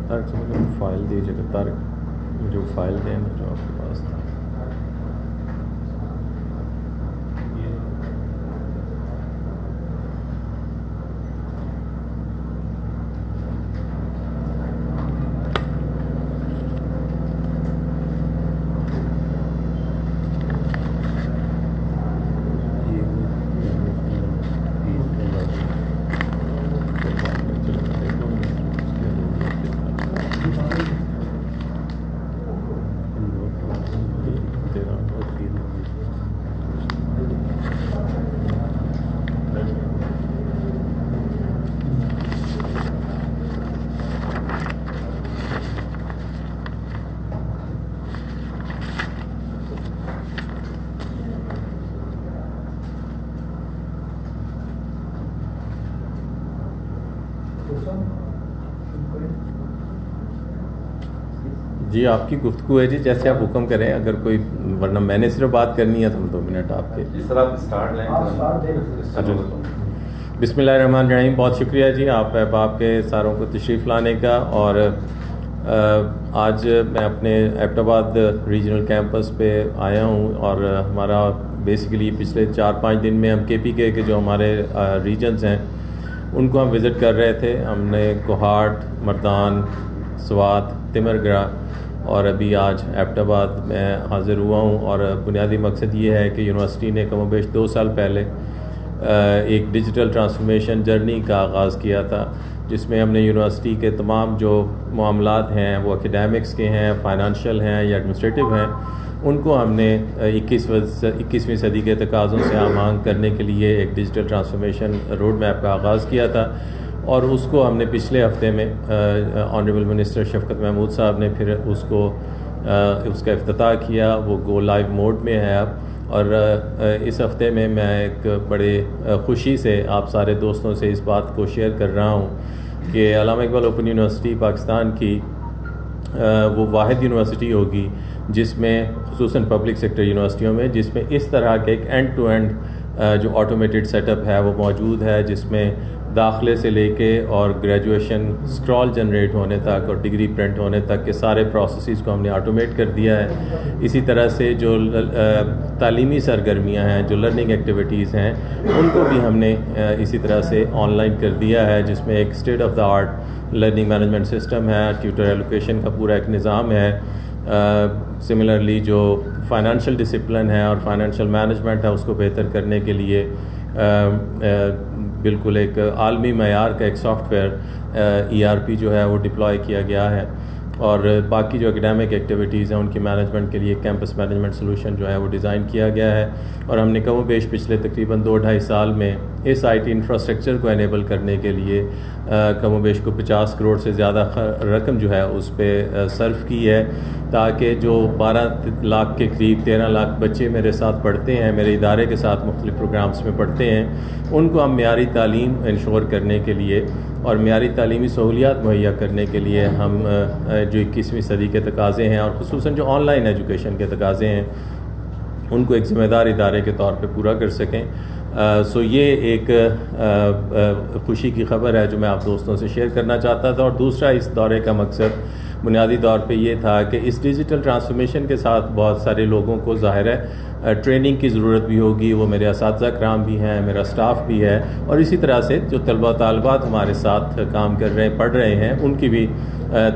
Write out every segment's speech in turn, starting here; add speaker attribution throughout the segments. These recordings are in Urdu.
Speaker 1: طارق سے مجھے فائل دیجیے گا. طارق مجھے فائل دیں نا جو آپ کے پاس تھا. جی آپ کی گفتگو ہے جی، جیسے آپ حکم کریں. اگر کوئی، ورنہ میں نے صرف بات کرنی ہے تو 2 منٹ آپ کے.
Speaker 2: جس طرح آپ اسٹارٹ لیں.
Speaker 1: بسم اللہ الرحمن الرحیم. بہت شکریہ جی آپ احباب کے ساروں کو تشریف لانے کا. اور آج میں اپنے ایبٹ آباد ریجنل کیمپس پہ آیا ہوں، اور ہمارا بیسیکلی پچھلے 4-5 دن میں ہم کے پی کے جو ہمارے ریجنز ہیں ان کو ہم وزٹ کر رہے تھے. ہم نے کوہاٹ، مردان، سوات، تمرگرہ اور ابھی آج ایبٹ آباد میں حاضر ہوا ہوں. اور بنیادی مقصد یہ ہے کہ یونیورسٹی نے کم و بیش 2 سال پہلے ایک ڈیجیٹل ٹرانسفارمیشن جرنی کا آغاز کیا تھا، جس میں ہم نے یونیورسٹی کے تمام جو معاملات ہیں، وہ اکیڈیمکس کے ہیں، فائنانشیل ہیں یا ایڈمنسٹریٹو ہیں، ان کو ہم نے 21ویں صدی کے تقاضوں سے آمانگ کرنے کے لیے ایک ڈیجیٹل ٹرانسفارمیشن روڈ میپ کا آغاز کیا تھا. اور اس کو ہم نے پچھلے ہفتے میں آنریبل منسٹر شفقت محمود صاحب نے پھر اس کا افتتاح کیا. وہ گو لائیو موڈ میں ہے اب. اور اس ہفتے میں ایک بڑے خوشی سے آپ سارے دوستوں سے اس بات کو شیئر کر رہا ہوں کہ علامہ اقبال اوپن یونیورسٹی پاکستان کی وہ واحد یونیورسٹی ہوگی جس میں، خصوصاً پبلک سیکٹر یونیورسٹیوں میں، جس میں اس طرح کے ایک اینڈ ٹو اینڈ جو آٹومیٹڈ سیٹ اپ ہے وہ موجود ہے، جس میں داخلے سے لے کے اور گریجویشن اسکرال جنریٹ ہونے تک اور ڈگری پرنٹ ہونے تک کے سارے پروسیسز کو ہم نے آٹومیٹ کر دیا ہے. اسی طرح سے جو تعلیمی سرگرمیاں ہیں، جو لرننگ ایکٹیویٹیز ہیں، ان کو بھی ہم نے اسی طرح سے آن لائن کر دیا ہے، جس میں ایک state of the art learning management system ہے، ٹیوٹر ایلوکیشن کا پورا ایک نظام ہے. سملرلی جو فائنانشیل ڈسپلن ہے اور فائنانشیل مینجمنٹ ہے، اس کو بہتر کرنے کے لیے بالکل ایک عالمی معیار کا ایک سافٹ ویئر ERP جو ہے وہ ڈپلوائے کیا گیا ہے. اور باقی جو اکیڈیمک ایکٹیویٹیز ہیں ان کی مینجمنٹ کے لیے کیمپس مینجمنٹ سلوشن جو ہے وہ ڈیزائن کیا گیا ہے. اور ہم نے کم و بیش پچھلے تقریباً 2-2.5 سال میں اس IT انفراسٹرکچر کو انیبل کرنے کے لیے کم و بیش کو 50 کروڑ سے زیادہ رقم جو ہے اس پہ صرف کی ہے، تاکہ جو 12 لاکھ کے قریب 13 لاکھ بچے میرے ساتھ پڑھتے ہیں، میرے ادارے کے ساتھ مختلف پروگرامز میں پڑھتے ہیں، ان کو ہم معیاری تعلیم انشور کرنے کے لیے اور معیاری تعلیمی سہولیات مہیا کرنے کے لیے ہم جو 21ویں صدی کے تقاضے ہیں اور خصوصاً جو آن لائن ایجوکیشن کے تقاضے ہیں ان کو ایک ذمہ دار ادارے کے طور پہ پورا کر سکیں. سو یہ ایک خوشی کی خبر ہے جو میں آپ دوستوں سے شیئر کرنا چاہتا تھا. اور دوسرا اس دورے کا مقصد بنیادی طور پہ یہ تھا کہ اس ڈیجیٹل ٹرانسفارمیشن کے ساتھ بہت سارے لوگوں کو ظاہر ہے ٹریننگ کی ضرورت بھی ہوگی. وہ میرے اساتذہ کرام بھی ہیں، میرا سٹاف بھی ہے، اور اسی طرح سے جو طلبہ طالبات ہمارے ساتھ کام کر رہے ہیں، پڑھ رہے ہیں، ان کی بھی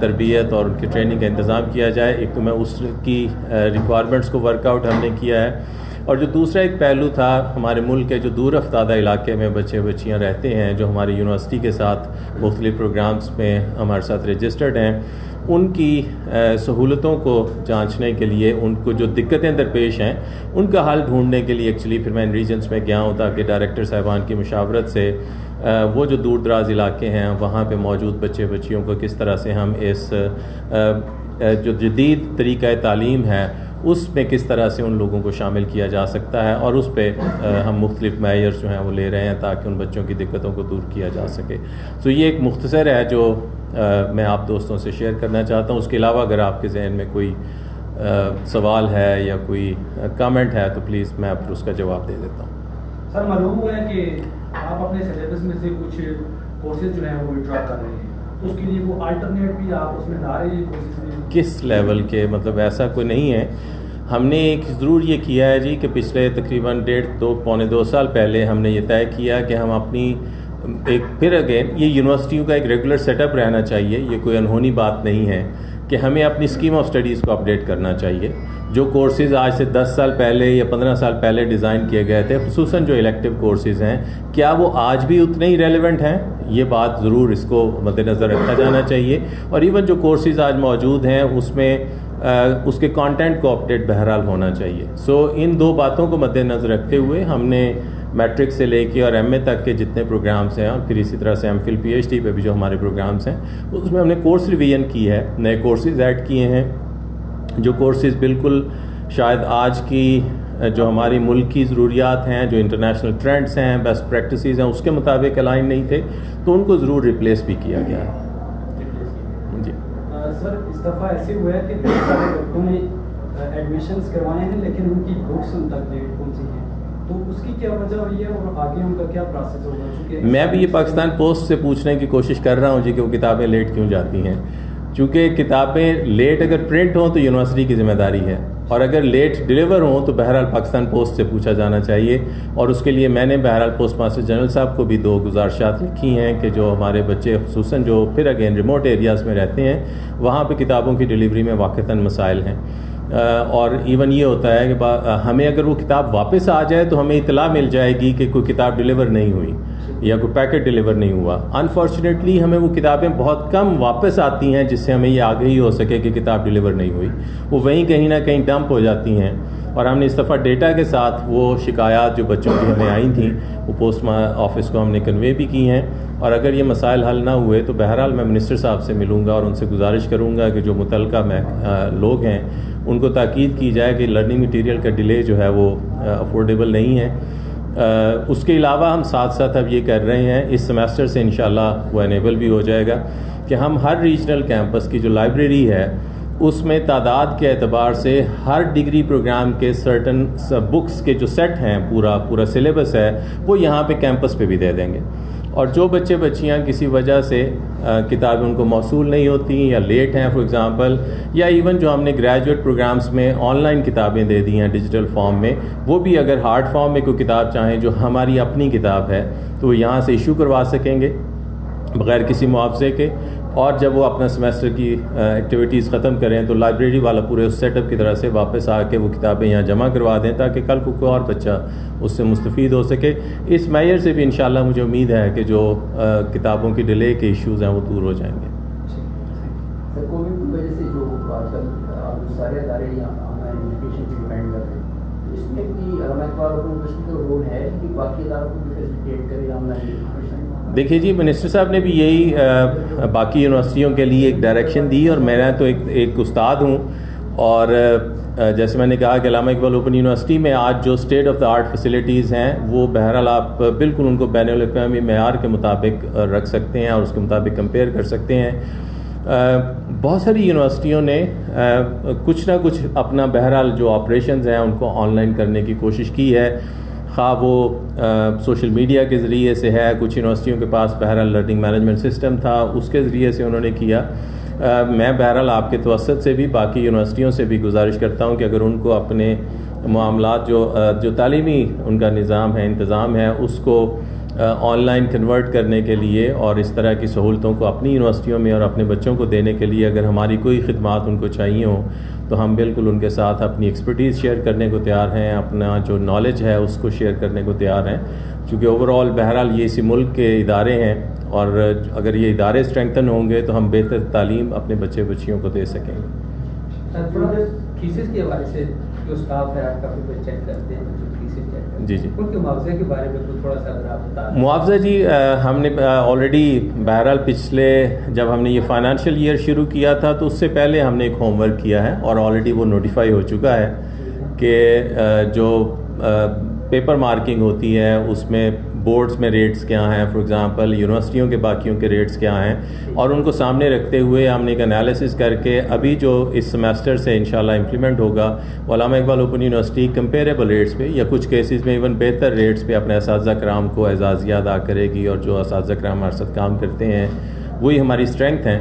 Speaker 1: تربیت اور ان کی ٹریننگ کا انتظام کیا جائے. ایک تو میں اس کی ریکوائرمنٹس کو ورک آؤٹ ہم نے کیا ہے، اور جو دوسرا ایک پہلو تھا، ہمارے ملک کے جو دور افتادہ علاقے میں بچے بچیاں رہتے ہیں، جو ہماری یونیورسٹی کے ساتھ مختلف پروگرامز میں ہمارے ساتھ رجسٹرڈ ہیں، ان کی سہولتوں کو جانچنے کے لیے، ان کو جو دقتیں درپیش ہیں ان کا حل ڈھونڈنے کے لیے ایکچولی پھر میں ان ریجنس میں گیا ہوں، تاکہ ڈائریکٹر صاحبان کی مشاورت سے وہ جو دور دراز علاقے ہیں وہاں پہ موجود بچے بچیوں کو کس طرح سے ہم اس جو جدید طریقہ تعلیم ہے اس میں کس طرح سے ان لوگوں کو شامل کیا جا سکتا ہے، اور اس پہ ہم مختلف میئرز جو ہیں وہ لے رہے ہیں تاکہ ان بچوں کی دقتوں کو دور کیا جا سکے. تو یہ ایک مختصر ہے جو میں آپ دوستوں سے شیئر کرنا چاہتا ہوں. اس کے علاوہ اگر آپ کے ذہن میں کوئی سوال ہے یا کوئی کامنٹ ہے تو پلیز میں پھر اس کا جواب دے دیتا ہوں.
Speaker 3: سر معلوم ہوا ہے کہ آپ اپنے سلیبس میں سے کچھ کورسز جو ہیں وہ ڈراپ کر رہے ہیں. تو اس کے لیے وہ الٹرنیٹ بھی آپ اس میں لا رہے ہیں کورسز میں؟
Speaker 1: کس لیول کے؟ مطلب ایسا کوئی نہیں ہے. ہم نے ایک ضرور یہ کیا ہے جی کہ پچھلے تقریباً پونے دو سال پہلے ہم نے یہ طے کیا کہ ہم اپنی ایک پھر اگین یہ یونیورسٹیوں کا ایک ریگولر سیٹ اپ رہنا چاہیے, یہ کوئی انہونی بات نہیں ہے کہ ہمیں اپنی اسکیم آف اسٹڈیز کو اپڈیٹ کرنا چاہیے. جو کورسز آج سے 10 سال پہلے یا 15 سال پہلے ڈیزائن کیے گئے تھے, خصوصاً جو الیکٹیو کورسز ہیں, کیا وہ آج بھی اتنے ہی ریلیونٹ ہیں؟ یہ بات ضرور اس کو مد نظر رکھا جانا چاہیے. اور ایون جو کورسز آج موجود ہیں اس میں اس کے کانٹینٹ کو اپڈیٹ بہرحال ہونا چاہیے. سو ان دو باتوں کو مد نظر رکھتے ہوئے ہم نے میٹرک سے لے کے اور ایم اے تک کے جتنے پروگرامز ہیں, اور پھر اسی طرح سے M Phil P H D پہ بھی جو ہمارے پروگرامز ہیں, اس میں ہم نے کورس ریویژن کی ہے, نئے کورسز ایڈ کیے ہیں. جو کورسز بالکل شاید آج کی جو ہماری ملک کی ضروریات ہیں, جو انٹرنیشنل ٹرینڈس ہیں, بیسٹ پریکٹسز ہیں, اس کے مطابق الائن نہیں تھے, تو ان کو ضرور ریپلیس بھی کیا گیا ہے.
Speaker 3: جی سر, اس دفعہ ایسے ہوا ہے کہ بہت سارے لڑکوں نے ایڈمیشنز کروائے ہیں لیکن ان کی بکس ان تک لیٹ پہنچی ہیں, تو اس کی کیا وجہ ہوئی ہے اور آگے ان کا کیا پروسیس ہوگا؟
Speaker 1: میں بھی یہ پاکستان پوسٹ سے پوچھنے کی کوشش کر رہا ہوں جی کہ وہ کتابیں لیٹ کیوں جاتی ہیں. چونکہ کتابیں لیٹ اگر پرنٹ ہوں تو یونیورسٹی کی ذمہ داری ہے, اور اگر لیٹ ڈلیور ہوں تو بہرحال پاکستان پوسٹ سے پوچھا جانا چاہیے. اور اس کے لیے میں نے بہرحال پوسٹ ماسٹر جنرل صاحب کو بھی 2 گزارشات لکھی ہیں کہ جو ہمارے بچے خصوصاً جو پھر اگین ریموٹ ایریاز میں رہتے ہیں, وہاں پہ کتابوں کی ڈلیوری میں واقعتاً مسائل ہیں. اور ایون یہ ہوتا ہے کہ ہمیں اگر وہ کتاب واپس آ جائے تو ہمیں اطلاع مل جائے گی کہ کوئی کتاب ڈلیور نہیں ہوئی یا کوئی پیکٹ ڈلیور نہیں ہوا. انفارچونیٹلی ہمیں وہ کتابیں بہت کم واپس آتی ہیں جس سے ہمیں یہ آگہی ہو سکے کہ کتاب ڈلیور نہیں ہوئی. وہ وہیں کہیں نہ کہیں ڈمپ ہو جاتی ہیں. اور ہم نے اس دفعہ ڈیٹا کے ساتھ وہ شکایات جو بچوں کی ہمیں آئی تھیں وہ پوسٹ آفس کو ہم نے کنوے بھی کی ہیں. اور اگر یہ مسائل حل نہ ہوئے تو بہرحال میں منسٹر صاحب سے ملوں گا اور ان سے گزارش کروں گا کہ جو متعلقہ لوگ ہیں ان کو تاکید کی جائے کہ لرننگ مٹیریل کا ڈیلے جو ہے وہ افورڈیبل نہیں ہے. اس کے علاوہ ہم ساتھ ساتھ اب یہ کر رہے ہیں, اس سیمیسٹر سے انشاءاللہ وہ انیبل بھی ہو جائے گا کہ ہم ہر ریجنل کیمپس کی جو لائبریری ہے اس میں تعداد کے اعتبار سے ہر ڈگری پروگرام کے سرٹن بکس کے جو سیٹ ہیں, پورا سلیبس ہے, وہ یہاں پہ کیمپس پہ بھی دے دیں گے. اور جو بچے بچیاں کسی وجہ سے کتابیں ان کو موصول نہیں ہوتی یا لیٹ ہیں فار ایگزامپل, یا ایون جو ہم نے گریجویٹ پروگرامز میں آن لائن کتابیں دے دی ہیں ڈیجیٹل فارم میں, وہ بھی اگر ہارڈ فارم میں کوئی کتاب چاہیں جو ہماری اپنی کتاب ہے تو وہ یہاں سے ایشو کروا سکیں گے بغیر کسی معاوضے کے. اور جب وہ اپنا سیمیسٹر کی ایکٹیویٹیز ختم کریں تو لائبریری والا پورے اس سیٹ اپ کی طرح سے واپس آ کے وہ کتابیں یہاں جمع کروا دیں تاکہ کل کو کوئی اور بچہ اس سے مستفید ہو سکے. اس معیار سے بھی انشاءاللہ مجھے امید ہے کہ جو کتابوں کی ڈیلے کے ایشوز ہیں وہ دور ہو جائیں گے.
Speaker 4: سر کووڈ کی وجہ سے جو آج کل سارے ادارے آن لائن ایجوکیشن پہ ڈیپینڈ کر رہے ہیں, اس میں بھی علامہ اقبال یونیورسٹی کا رول ہے کہ باقی اداروں کو بھی فیسیلیٹیٹ کرے آن لائن ایجوکیشن؟
Speaker 1: دیکھیے جی, منسٹر صاحب نے بھی یہی باقی یونیورسٹیوں کے لیے ایک ڈائریکشن دی, اور میں تو ایک استاد ہوں, اور جیسے میں نے کہا کہ علامہ اقبال اوپن یونیورسٹی میں آج جو state of the art facilities ہیں وہ بہرحال آپ بالکل ان کو بین الاقوامی معیار کے مطابق رکھ سکتے ہیں اور اس کے مطابق کمپیئر کر سکتے ہیں. بہت ساری یونیورسٹیوں نے کچھ نہ کچھ اپنا بہرحال جو آپریشنز ہیں ان کو آن لائن کرنے کی کوشش کی ہے, خواہ وہ سوشل میڈیا کے ذریعے سے ہے, کچھ یونیورسٹیوں کے پاس بہرحال لرننگ مینجمنٹ سسٹم تھا اس کے ذریعے سے انہوں نے کیا. میں بہرحال آپ کے توسط سے بھی باقی یونیورسٹیوں سے بھی گزارش کرتا ہوں کہ اگر ان کو اپنے معاملات جو تعلیمی ان کا نظام ہے, انتظام ہے, اس کو آن لائن کنورٹ کرنے کے لیے اور اس طرح کی سہولتوں کو اپنی یونیورسٹیوں میں اور اپنے بچوں کو دینے کے لیے اگر ہماری کوئی خدمات ان کو چاہیے ہوں تو ہم بالکل ان کے ساتھ اپنی ایکسپرٹیز شیئر کرنے کو تیار ہیں, اپنا جو نالج ہے اس کو شیئر کرنے کو تیار ہیں, چونکہ اوور آل بہرحال یہ اسی ملک کے ادارے ہیں, اور اگر یہ ادارے اسٹرینگتھن ہوں گے تو ہم بہتر تعلیم اپنے بچے بچیوں کو دے سکیں گے.
Speaker 3: فیسز کے حوالے سے جو اسٹاف ہے آپ کا کوئی چیک کرتے ہیں,
Speaker 1: جی جی,
Speaker 3: ان کے معاوضے کے بارے میں تھوڑا سا اگر آپ بتا دیں.
Speaker 1: معاوضہ جی, ہم نے آلریڈی بہرحال پچھلے جب ہم نے یہ فائنانشیل ایئر شروع کیا تھا تو اس سے پہلے ہم نے ایک ہوم ورک کیا ہے اور آلریڈی وہ نوٹیفائی ہو چکا ہے کہ جو پیپر مارکنگ ہوتی ہے اس میں بورڈز میں ریٹس کیا ہیں, فار ایگزامپل یونیورسٹیوں کے باقیوں کے ریٹس کیا ہیں, اور ان کو سامنے رکھتے ہوئے ہم نے ایک انالیسس کر کے ابھی جو اس سیمیسٹر سے انشاءاللہ امپلیمنٹ ہوگا Allama Iqbal open university comparable rates پہ یا کچھ کیسز میں ایون بہتر ریٹس پہ اپنے اساتذہ کرام کو اعزازیہ ادا کرے گی, اور جو اساتذہ کرام ہمارے ساتھ کام کرتے ہیں وہی ہماری اسٹرینگتھ ہیں.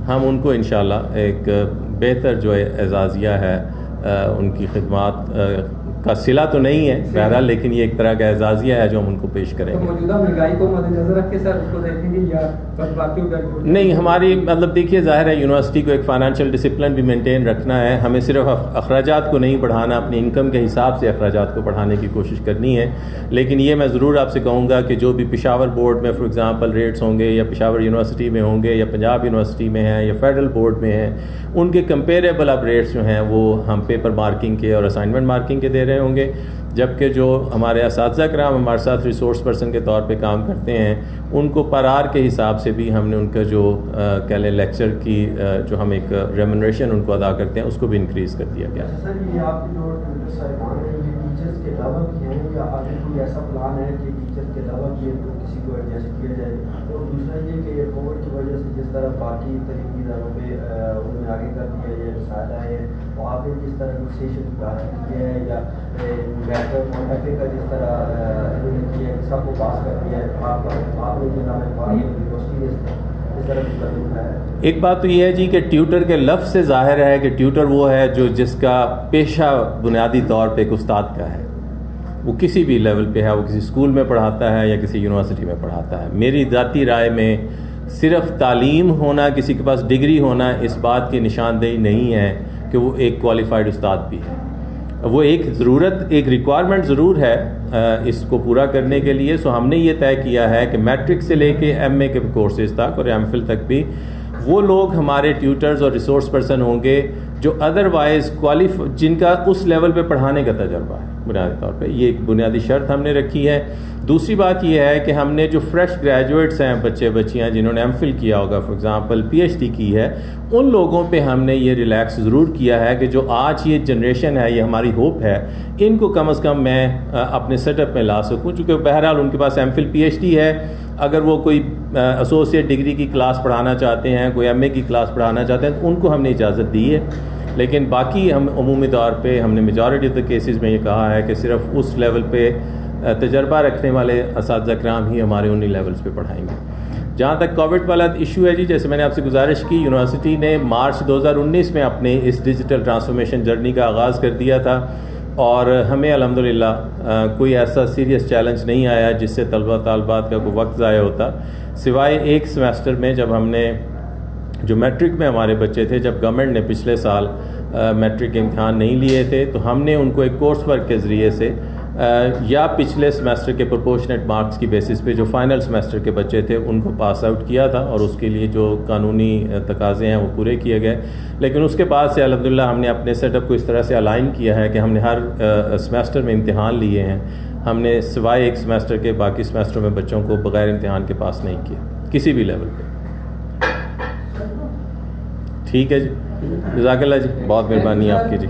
Speaker 1: ہم ان کو انشاءاللہ ایک بہتر جو اعزازیہ ہے ان کی خدمات کا صلہ تو نہیں ہے بہرحال، لیکن یہ ایک طرح کا اعزازیہ ہے جو ہم ان کو پیش کریں گے.
Speaker 3: موجودہ مہنگائی کو مد نظر رکھ کے سر اس کو دیکھیں گے یا باقی
Speaker 1: نہیں؟ ہماری مطلب دیکھیے ظاہر ہے یونیورسٹی کو ایک فائنینشیل ڈسپلن بھی مینٹین رکھنا ہے. ہمیں صرف اخراجات کو نہیں بڑھانا، اپنی انکم کے حساب سے اخراجات کو بڑھانے کی کوشش کرنی ہے. لیکن یہ میں ضرور آپ سے کہوں گا کہ جو بھی پشاور بورڈ میں فار ایگزامپل ریٹس ہوں گے، یا پشاور یونیورسٹی میں ہوں گے، یا پنجاب یونیورسٹی میں ہیں، یا فیڈرل بورڈ میں ہیں، ان کے کمپیریبل اب ریٹس جو ہیں وہ ہم پیپر مارکنگ کے اور اسائنمنٹ مارکنگ کے دے رہے ہوں گے. جبکہ جو ہمارے اساتذہ کرام ہمارے ساتھ ریسورس پرسن کے طور پہ کام کرتے ہیں، ان کو پر آر کے حساب سے بھی ہم نے ان کا جو کہہ لیں لیکچر کی جو ہم ایک ریمونریشن ان کو ادا کرتے ہیں اس کو بھی انکریز کر دیا گیا.
Speaker 4: سر یہ آپ کے جو صاحبان ہیں یہ ٹیچرس کے علاوہ بھی ہیں یا آگے کوئی ایسا پلان ہے کہ ٹیچرس کے علاوہ بھی تو کسی کو ایڈجسٹ کیا جائے؟ اور دوسرا یہ کہ کووڈ کی وجہ سے جس طرح باقی تعلیمی اداروں پہ ان میں آگے کر دیا ہے، رسائل آئے ہیں، وہاں پہ جس طرح انیشیشن کیا ہے یا بیٹر کا جس طرح انہوں نے کیا ہے سب کو پاس کر دیا ہے، آپ نے جو نام یونیورسٹی اس طرح بھی قدم ہے.
Speaker 1: ایک بات تو یہ ہے جی کہ ٹیوٹر کے لفظ سے ظاہر ہے کہ ٹیوٹر وہ ہے جو جس کا پیشہ بنیادی طور پہ ایک استاد کا ہے، وہ کسی بھی لیول پہ ہے، وہ کسی اسکول میں پڑھاتا ہے یا کسی یونیورسٹی میں پڑھاتا ہے. میری ذاتی رائے میں صرف تعلیم ہونا، کسی کے پاس ڈگری ہونا اس بات کی نشاندہی نہیں ہے کہ وہ ایک کوالیفائڈ استاد بھی ہے. وہ ایک ضرورت، ایک ریکوائرمنٹ ضرور ہے اس کو پورا کرنے کے لیے. سو ہم نے یہ طے کیا ہے کہ میٹرک سے لے کے ایم اے کے کورسز تک اور ایم فل تک بھی وہ لوگ ہمارے ٹیوٹرز اور ریسورس پرسن ہوں گے جو ادروائز جن کا اس لیول پہ پڑھانے کا تجربہ ہے. بنیادی طور پہ یہ ایک بنیادی شرط ہم نے رکھی ہے. دوسری بات یہ ہے کہ ہم نے جو فریش گریجویٹس ہیں، بچے بچیاں جنہوں نے ایم فل کیا ہوگا، for example P H D کی ہے، ان لوگوں پہ ہم نے یہ ریلیکس ضرور کیا ہے کہ جو آج یہ جنریشن ہے، یہ ہماری ہوپ ہے، ان کو کم از کم میں اپنے سیٹ اپ میں لا سکوں. چونکہ بہرحال ان کے پاس M Phil P H D ہے، اگر وہ کوئی ایسوسیٹ ڈگری کی کلاس پڑھانا چاہتے ہیں، کوئی ایم اے کی کلاس پڑھانا چاہتے ہیں، تو ان کو ہم نے اجازت دی ہے. لیکن باقی ہم عمومی طور پہ ہم نے میجورٹی آف دا کیسز میں یہ کہا ہے کہ صرف اس لیول پہ تجربہ رکھنے والے اساتذہ کرام ہی ہمارے انہی لیولز پہ پڑھائیں گے. جہاں تک کووڈ والا ایشو ہے جی، جیسے میں نے آپ سے گزارش کی، یونیورسٹی نے مارچ 2019 میں اپنے اس ڈیجیٹل ٹرانسفارمیشن جرنی کا آغاز کر دیا تھا، اور ہمیں الحمدللہ کوئی ایسا سیریس چیلنج نہیں آیا جس سے طلبہ طالبات کا کوئی وقت ضائع ہوتا، سوائے ایک سیمیسٹر میں جب ہم نے جو میٹرک میں ہمارے بچے تھے، جب گورنمنٹ نے پچھلے سال میٹرک کے امتحان نہیں لیے تھے، تو ہم نے ان کو ایک کورس ورک کے ذریعے سے یا پچھلے سیمیسٹر کے پرپورشنیٹ مارکس کی بیسس پہ جو فائنل سیمیسٹر کے بچے تھے ان کو پاس آؤٹ کیا تھا، اور اس کے لیے جو قانونی تقاضے ہیں وہ پورے کیے گئے. لیکن اس کے بعد سے الحمدللہ ہم نے اپنے سیٹ اپ کو اس طرح سے الائن کیا ہے کہ ہم نے ہر سیمیسٹر میں امتحان لیے ہیں. ہم نے سوائے ایک سیمیسٹر کے باقی سیمیسٹر میں بچوں کو بغیر امتحان کے پاس نہیں کیا کسی بھی لیول پہ. ٹھیک ہے جی، جزاک اللہ جی، بہت مہربانی آپ کی جی.